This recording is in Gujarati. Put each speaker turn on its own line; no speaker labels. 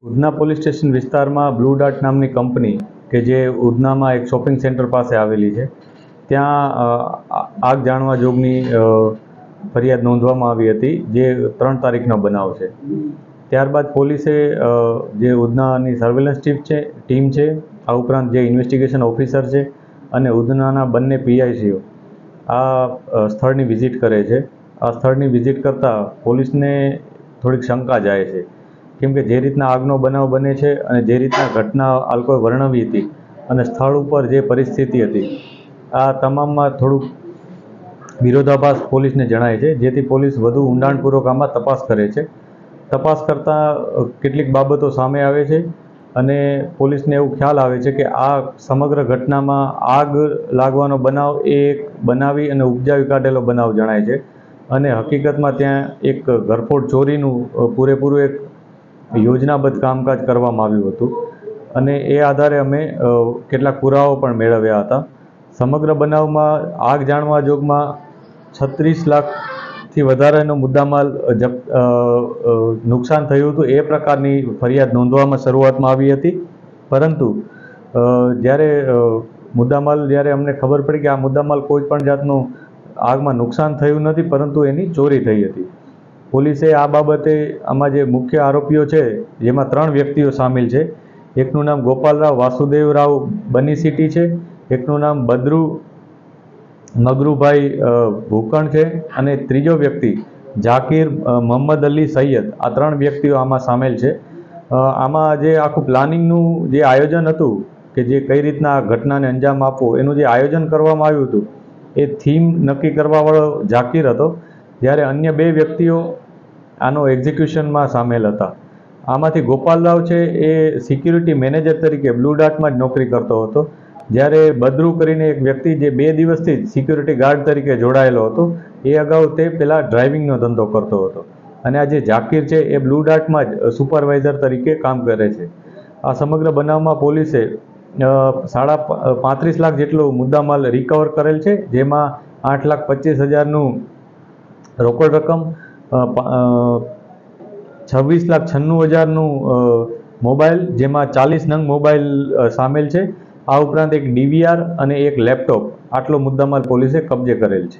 ઉધના પોલીસ સ્ટેશન વિસ્તારમાં બ્લુ ડાર્ટ નામની કંપની કે જે ઉધનામાં એક શોપિંગ સેન્ટર પાસે આવેલી છે, ત્યાં આગ જાણવા જોગની ફરિયાદ નોંધવામાં આવી હતી, જે 3 તારીખનો બનાવ છે. ત્યારબાદ પોલીસે જે ઉધનાની સર્વેલન્સ ટીમ છે, આ ઉપરાંત જે ઇન્વેસ્ટિગેશન ઓફિસર છે અને ઉધનાના બંને પીઆઈસીઓ આ સ્થળની વિઝિટ કરે છે. આ સ્થળની વિઝિટ કરતાં પોલીસને થોડીક શંકા જાય છે, કેમ કે જે રીતના આગનો બનાવ બને છે અને જે રીતના ઘટના આ લોકોએ વર્ણવી હતી અને સ્થળ ઉપર જે પરિસ્થિતિ હતી, આ તમામમાં થોડુંક વિરોધાભાસ પોલીસને જણાય છે, જેથી પોલીસ વધુ ઊંડાણપૂર્વક આમાં તપાસ કરે છે. તપાસ કરતાં કેટલીક બાબતો સામે આવે છે અને પોલીસને એવું ખ્યાલ આવે છે કે આ સમગ્ર ઘટનામાં આગ લાગવાનો બનાવ એ એક બનાવી અને ઉપજાવી કાઢેલો બનાવ જણાય છે અને હકીકતમાં ત્યાં એક ઘરફોડ ચોરીનું પૂરેપૂરું એક યોજનાબદ્ધ કામકાજ કરવામાં આવ્યું હતું અને એ આધારે અમે કેટલાક પુરાવાઓ પણ મેળવ્યા હતા. સમગ્ર બનાવમાં આગ જાણવા જોગમાં 36 લાખથી વધારેનો મુદ્દામાલ નુકસાન થયું હતું, એ પ્રકારની ફરિયાદ નોંધવામાં શરૂઆતમાં આવી હતી. પરંતુ જ્યારે અમને ખબર પડી કે આ મુદ્દામાલ કોઈ પણ જાતનું આગમાં નુકસાન થયું નથી, પરંતુ એની ચોરી થઈ હતી, પોલીસે આ બાબતે આમાં જે મુખ્ય આરોપીઓ છે, જેમાં 3 વ્યક્તિઓ સામેલ છે, એકનું નામ ગોપાલરાવ વાસુદેવરાવ બની સિટી છે, એકનું નામ બદ્રુ મગરુભાઈ ભૂકણ છે અને ત્રીજો વ્યક્તિ ઝાકીર મોહમ્મદ અલી સૈયદ, આ 3 વ્યક્તિઓ આમાં સામેલ છે. આમાં જે આખું પ્લાનિંગનું જે આયોજન હતું કે જે કઈ રીતના ઘટનાને અંજામ આપવો, એનું જે આયોજન કરવામાં આવ્યું હતું, એ થીમ નક્કી કરવાવાળો ઝાકીર હતો, જ્યારે અન્ય 2 વ્યક્તિઓ આનો એક્ઝિક્યુશનમાં સામેલ હતા. આમાંથી ગોપાલરાવ છે એ સિક્યુરિટી મેનેજર તરીકે બ્લુ ડાર્ટમાં જ નોકરી કરતો હતો, જ્યારે બદ્રુ કરીને એક વ્યક્તિ જે 2 દિવસથી જ સિક્યુરિટી ગાર્ડ તરીકે જોડાયેલો હતો, એ અગાઉ તે પહેલાં ડ્રાઇવિંગનો ધંધો કરતો હતો અને આ જે ઝાકીર છે એ બ્લુ ડાર્ટમાં જ સુપરવાઇઝર તરીકે કામ કરે છે. આ સમગ્ર બનાવમાં પોલીસે 35 લાખ જેટલો મુદ્દામાલ રિકવર કરેલ છે, જેમાં 8,25,000નું રોકડ રકમ, 26,96,000નું મોબાઈલ, જેમાં 40 નંગ મોબાઈલ સામેલ છે. આ ઉપરાંત એક ડીવીઆર અને એક લેપટોપ, આટલો મુદ્દામાલ પોલીસે કબજે કરેલ છે.